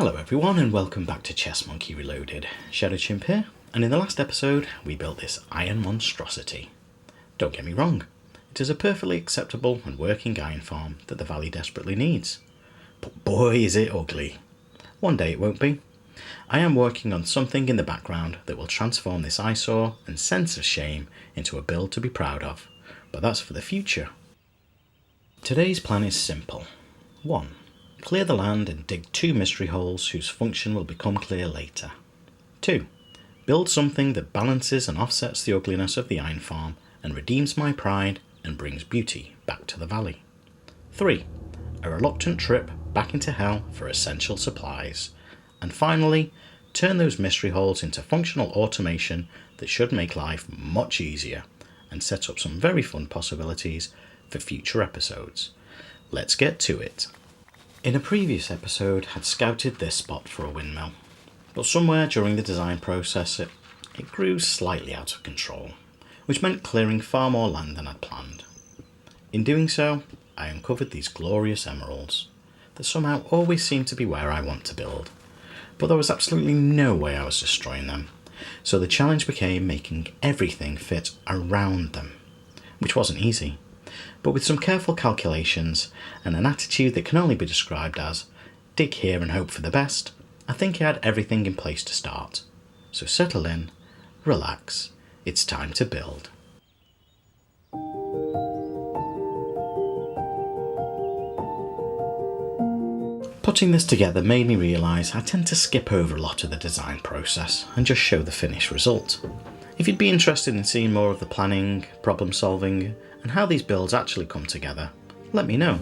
Hello everyone and welcome back to ChestMonkey Reloaded. ShadowChimp here, and in the last episode we built this iron monstrosity. Don't get me wrong, it is a perfectly acceptable and working iron farm that the valley desperately needs. But boy is it ugly. One day it won't be. I am working on something in the background that will transform this eyesore and sense of shame into a build to be proud of, but that's for the future. Today's plan is simple. 1. Clear the land and dig 2 mystery holes whose function will become clear later. 2. Build something that balances and offsets the ugliness of the iron farm and redeems my pride and brings beauty back to the valley. 3. A reluctant trip back into hell for essential supplies. And finally, turn those mystery holes into functional automation that should make life much easier and set up some very fun possibilities for future episodes. Let's get to it. In a previous episode, I'd scouted this spot for a windmill, but somewhere during the design process it grew slightly out of control, which meant clearing far more land than I'd planned. In doing so, I uncovered these glorious emeralds that somehow always seem to be where I want to build, but there was absolutely no way I was destroying them, so the challenge became making everything fit around them, which wasn't easy. But with some careful calculations and an attitude that can only be described as dig here and hope for the best, I think I had everything in place to start. So settle in, relax, it's time to build. Putting this together made me realise I tend to skip over a lot of the design process and just show the finished result. If you'd be interested in seeing more of the planning, problem solving, and how these builds actually come together, let me know.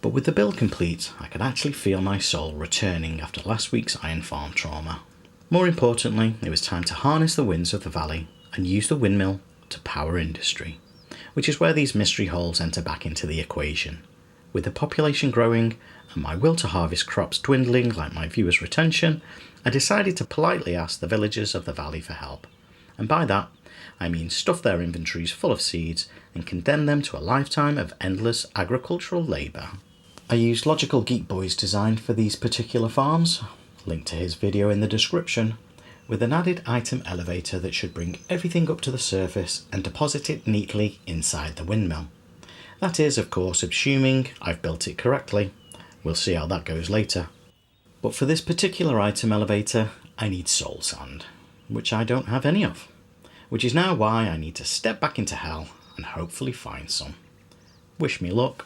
But with the build complete, I could actually feel my soul returning after last week's iron farm trauma. More importantly, it was time to harness the winds of the valley and use the windmill to power industry, which is where these mystery holes enter back into the equation. With the population growing and my will to harvest crops dwindling like my viewers' retention, I decided to politely ask the villagers of the valley for help. And by that, I mean stuff their inventories full of seeds and condemn them to a lifetime of endless agricultural labour. I used Logical Geek Boy's design for these particular farms, link to his video in the description, with an added item elevator that should bring everything up to the surface and deposit it neatly inside the windmill. That is, of course, assuming I've built it correctly. We'll see how that goes later. But for this particular item elevator, I need soul sand, which I don't have any of, which is now why I need to step back into hell and hopefully find some. Wish me luck.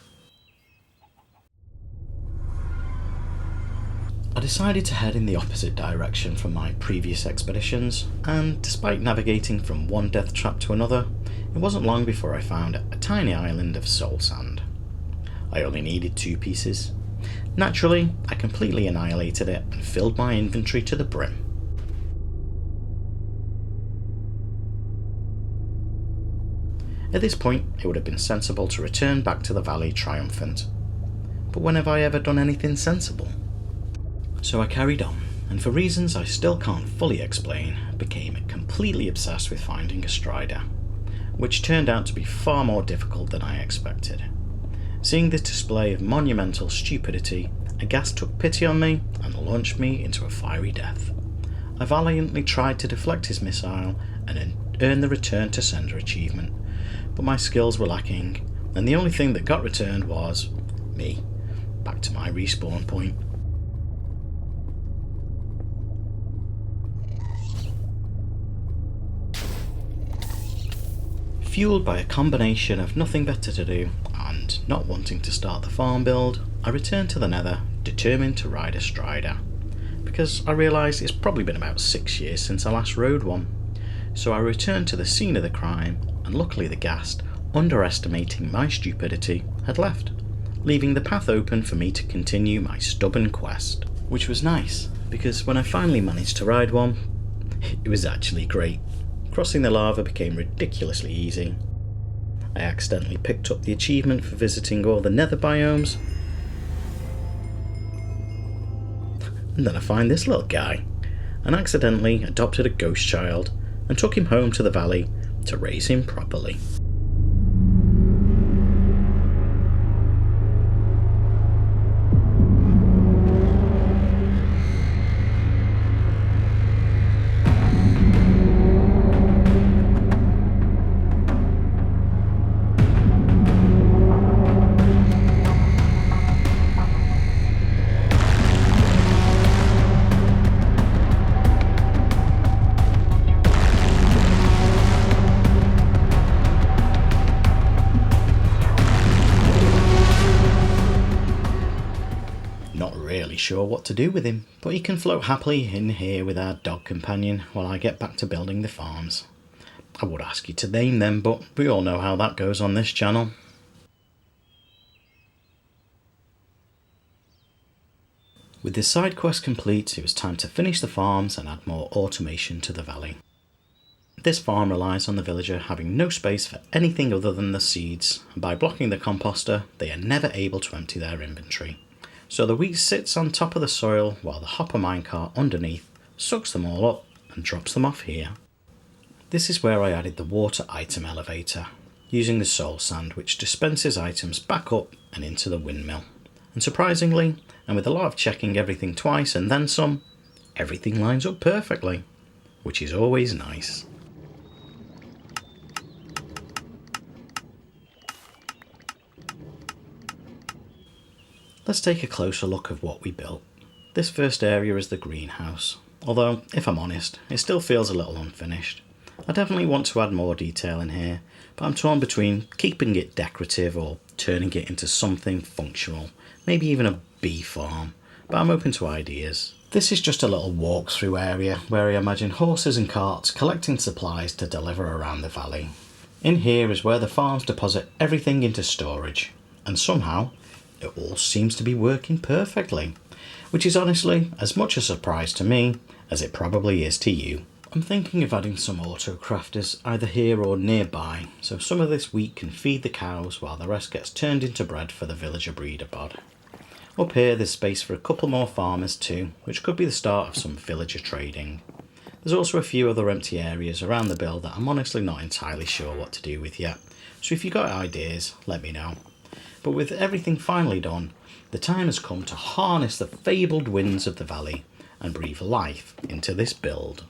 I decided to head in the opposite direction from my previous expeditions, and despite navigating from one death trap to another, it wasn't long before I found a tiny island of soul sand. I only needed 2 pieces. Naturally, I completely annihilated it and filled my inventory to the brim. At this point, it would have been sensible to return back to the valley triumphant. But when have I ever done anything sensible? So I carried on, and for reasons I still can't fully explain, became completely obsessed with finding a strider, which turned out to be far more difficult than I expected. Seeing this display of monumental stupidity, a Ghast took pity on me and launched me into a fiery death. I valiantly tried to deflect his missile and earn the return to sender achievement, but my skills were lacking, and the only thing that got returned was me, back to my respawn point. Fueled by a combination of nothing better to do and not wanting to start the farm build, I returned to the Nether, determined to ride a strider, because I realised it's probably been about 6 years since I last rode one. So I returned to the scene of the crime, and luckily the Ghast, underestimating my stupidity, had left, leaving the path open for me to continue my stubborn quest. Which was nice, because when I finally managed to ride one, it was actually great. Crossing the lava became ridiculously easy. I accidentally picked up the achievement for visiting all the Nether biomes. And then I find this little guy, and accidentally adopted a ghost child and took him home to the valley to raise him properly. Sure what to do with him, but he can float happily in here with our dog companion while I get back to building the farms. I would ask you to name them, but we all know how that goes on this channel. With this side quest complete, it was time to finish the farms and add more automation to the valley. This farm relies on the villager having no space for anything other than the seeds, and by blocking the composter, they are never able to empty their inventory. So the wheat sits on top of the soil while the hopper minecart underneath sucks them all up and drops them off here. This is where I added the water item elevator, using the soul sand which dispenses items back up and into the windmill. And surprisingly, and with a lot of checking everything twice and then some, everything lines up perfectly, which is always nice. Let's take a closer look at what we built. This first area is the greenhouse, although, if I'm honest, it still feels a little unfinished. I definitely want to add more detail in here, but I'm torn between keeping it decorative or turning it into something functional, maybe even a bee farm, but I'm open to ideas. This is just a little walk-through area where I imagine horses and carts collecting supplies to deliver around the valley. In here is where the farms deposit everything into storage, and somehow it all seems to be working perfectly, which is honestly as much a surprise to me as it probably is to you. I'm thinking of adding some auto crafters either here or nearby, so some of this wheat can feed the cows while the rest gets turned into bread for the villager breeder pod. Up here there's space for a couple more farmers too, which could be the start of some villager trading. There's also a few other empty areas around the build that I'm honestly not entirely sure what to do with yet, so if you've got ideas, let me know. But with everything finally done, the time has come to harness the fabled winds of the valley and breathe life into this build.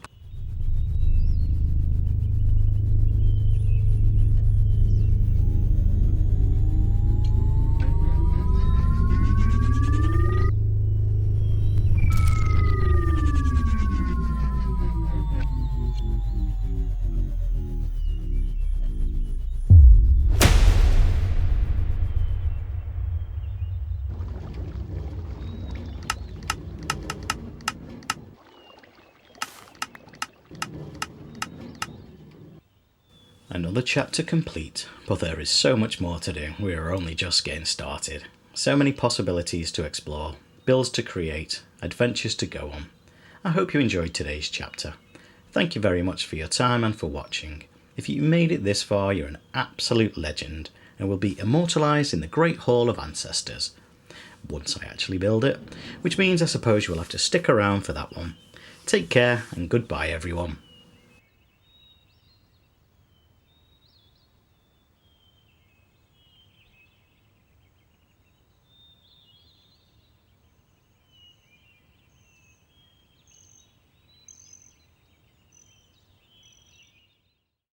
Another chapter complete, but there is so much more to do. We are only just getting started. So many possibilities to explore, builds to create, adventures to go on. I hope you enjoyed today's chapter. Thank you very much for your time and for watching. If you made it this far, you're an absolute legend and will be immortalised in the Great Hall of Ancestors. Once I actually build it, which means I suppose you will have to stick around for that one. Take care and goodbye everyone.